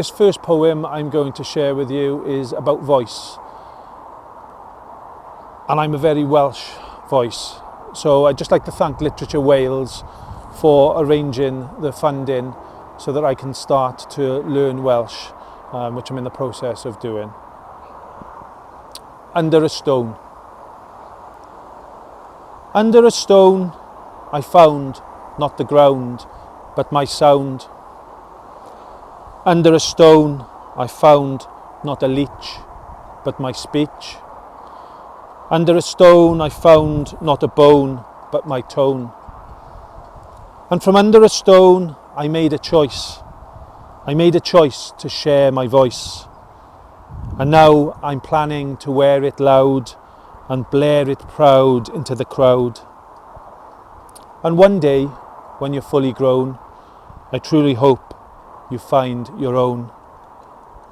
This first poem I'm going to share with you is about voice. And I'm a very Welsh voice. So I'd just like to thank Literature Wales for arranging the funding so that I can start to learn Welsh, which I'm in the process of doing. Under a stone. Under a stone I found not the ground, but my sound. Under a stone I found not a leech, but my speech. Under a stone I found not a bone, but my tone. And from under a stone I made a choice. I made a choice to share my voice. And now I'm planning to wear it loud and blare it proud into the crowd. And one day, when you're fully grown, I truly hope you find your own.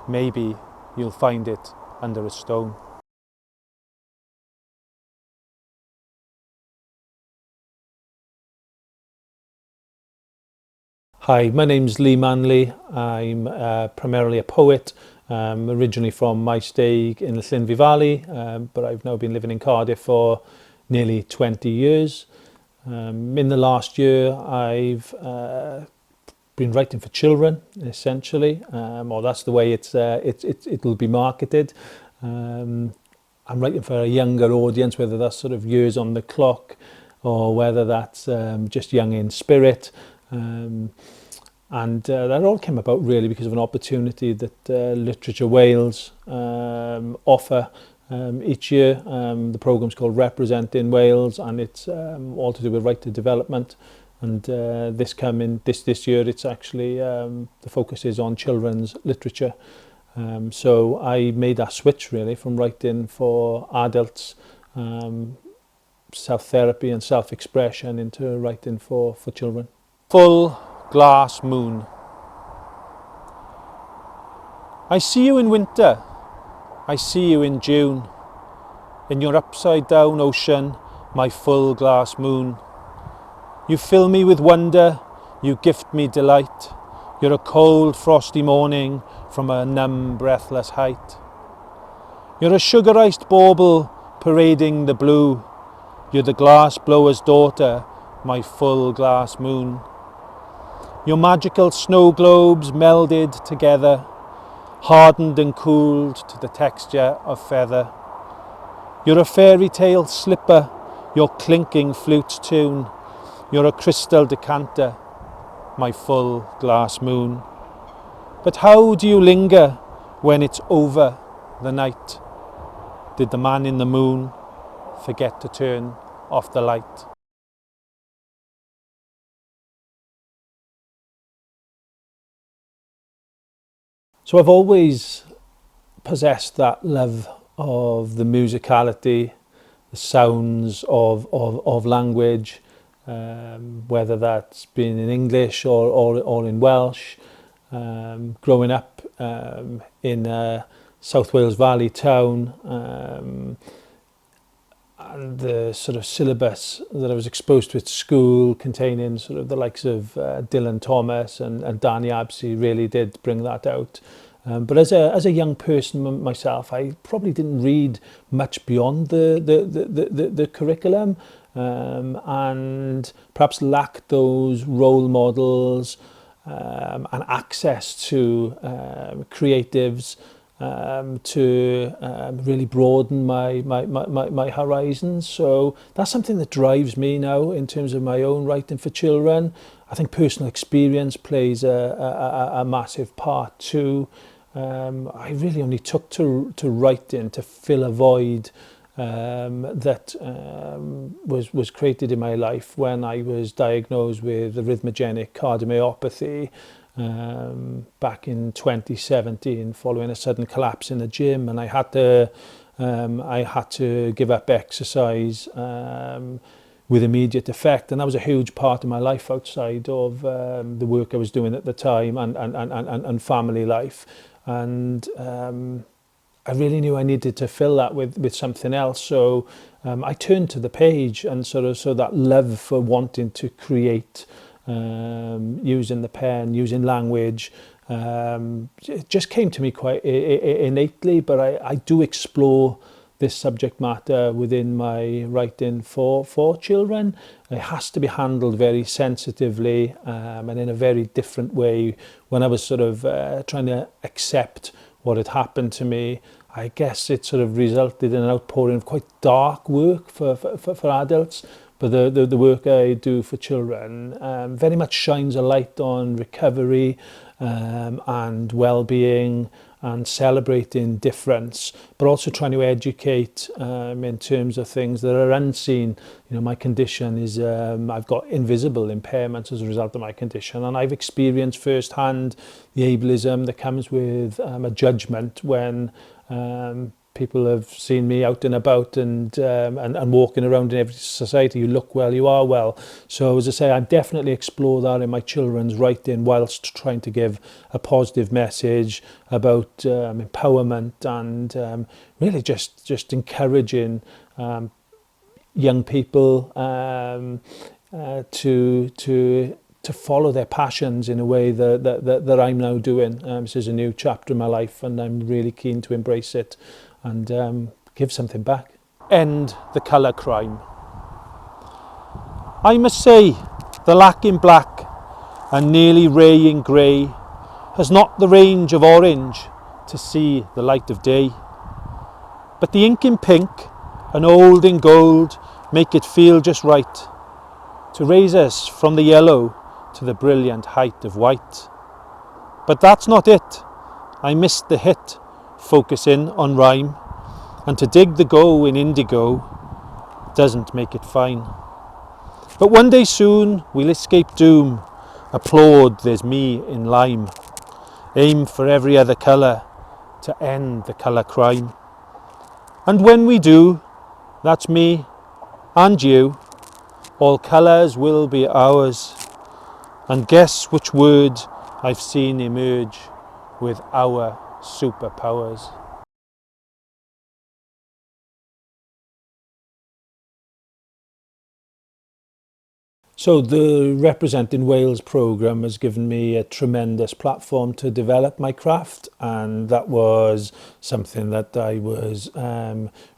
Maybe you'll find it under a stone. Hi, my name's Leigh Manley. I'm primarily a poet, originally from Maesteg in the Llinvi Valley, but I've now been living in Cardiff for nearly 20 years. In the last year, I've been writing for children, essentially, or that's the way it'll be marketed. I'm writing for a younger audience, whether that's sort of years on the clock, or whether that's just young in spirit. And that all came about really because of an opportunity that Literature Wales offer each year. The programme's called Representing Wales, and it's all to do with writer development. And this year, it's actually the focus is on children's literature. So I made that switch really from writing for adults, self-therapy and self-expression, into writing for children. Full glass moon. I see you in winter, I see you in June, in your upside down ocean, my full glass moon. You fill me with wonder, you gift me delight. You're a cold frosty morning from a numb breathless height. You're a sugar-iced bauble parading the blue. You're the glass blower's daughter, my full glass moon. Your magical snow globes melded together, hardened and cooled to the texture of feather. You're a fairy tale slipper, your clinking flute's tune. You're a crystal decanter, my full glass moon. But how do you linger when it's over the night? Did the man in the moon forget to turn off the light? So I've always possessed that love of the musicality, the sounds of language, whether that's been in English or in Welsh. Growing up in a South Wales Valley town, and the sort of syllabus that I was exposed to at school, containing sort of the likes of Dylan Thomas and Danny Absey, really did bring that out. But as a young person myself, I probably didn't read much beyond the curriculum, and perhaps lacked those role models and access to creatives to really broaden my horizons. So that's something that drives me now in terms of my own writing for children. I think personal experience plays a massive part too. I really only took to writing to fill a void that was created in my life when I was diagnosed with arrhythmogenic cardiomyopathy back in 2017, following a sudden collapse in the gym, and I had to give up exercise with immediate effect, and that was a huge part of my life outside of the work I was doing at the time and family life. And I really knew I needed to fill that with something else. So I turned to the page, and so that love for wanting to create, using the pen, using language, It just came to me quite innately, but I do explore this subject matter within my writing for children. It has to be handled very sensitively and in a very different way. When I was sort of trying to accept what had happened to me, I guess it sort of resulted in an outpouring of quite dark work for adults. But the work I do for children very much shines a light on recovery and well-being and celebrating difference, but also trying to educate in terms of things that are unseen. You know, my condition is, I've got invisible impairments as a result of my condition, and I've experienced firsthand the ableism that comes with a judgment when people have seen me out and about and walking around in every society. You look well, you are well. So as I say, I definitely explore that in my children's writing, whilst trying to give a positive message about empowerment and really just encouraging young people to follow their passions in a way that I'm now doing. This is a new chapter in my life, and I'm really keen to embrace it and give something back. End the colour crime. I must say, the lack in black and nearly ray in grey has not the range of orange to see the light of day. But the ink in pink and old in gold make it feel just right to raise us from the yellow to the brilliant height of white. But that's not it. I missed the hit, focusing on rhyme, and to dig the go in indigo doesn't make it fine. But one day soon we'll escape doom. Applaud, there's me in lime. Aim for every other colour to end the colour crime. And when we do, that's me and you, all colours will be ours. And guess which word I've seen emerge with our superpowers. So the Representing Wales programme has given me a tremendous platform to develop my craft, and that was something that I was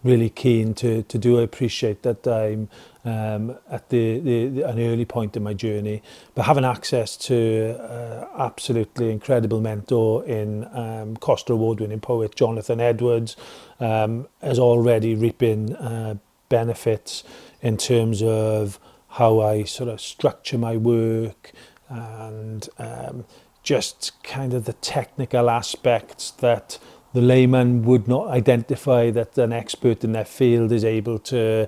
really keen to do. I appreciate that I'm at an early point in my journey, but having access to absolutely incredible mentor in Costa Award-winning poet Jonathan Edwards is already reaping benefits in terms of how I sort of structure my work and just kind of the technical aspects that the layman would not identify, that an expert in their field is able to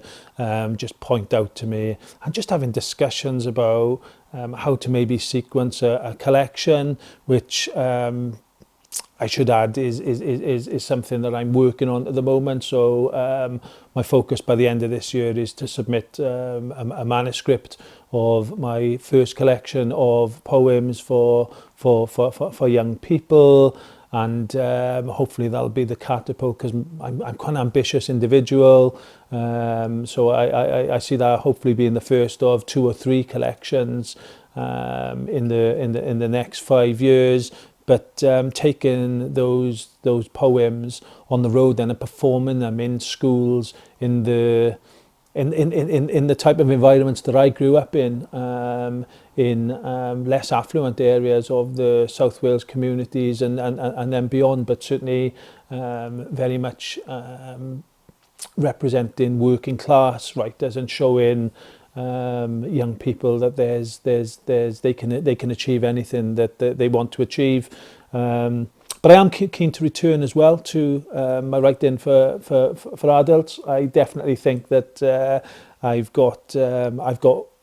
just point out to me, and just having discussions about how to maybe sequence a collection, which I should add is something that I'm working on at the moment. So my focus by the end of this year is to submit a manuscript of my first collection of poems for young people, and hopefully that'll be the catapult, because I'm quite an ambitious individual. So I see that hopefully being the first of 2 or 3 collections in the next 5 years. But taking those poems on the road then and performing them in schools, in the type of environments that I grew up in less affluent areas of the South Wales communities and then beyond, but certainly very much representing working class writers and showing young people that they can achieve anything that they want to achieve. But I am keen to return as well to my writing for adults. I definitely think that I've got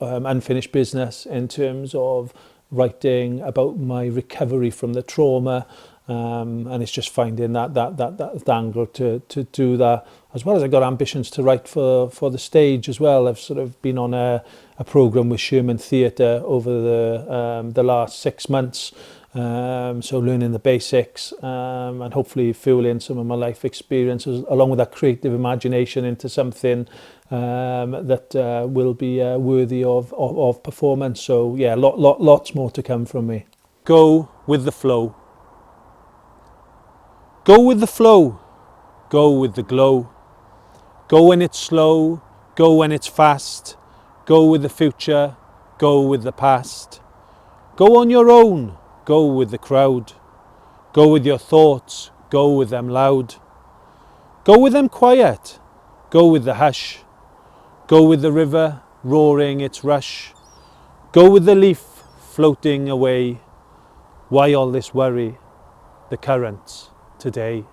unfinished business in terms of writing about my recovery from the trauma. And it's just finding that angle to do that, as well as I've got ambitions to write for the stage as well. I've sort of been on a programme with Sherman Theatre over the last 6 months, so learning the basics and hopefully fueling some of my life experiences along with that creative imagination into something that will be worthy of performance. So yeah, lots more to come from me. Go with the flow. Go with the flow, go with the glow. Go when it's slow, go when it's fast. Go with the future, go with the past. Go on your own, go with the crowd. Go with your thoughts, go with them loud. Go with them quiet, go with the hush. Go with the river, roaring its rush. Go with the leaf, floating away. Why all this worry? The currents today.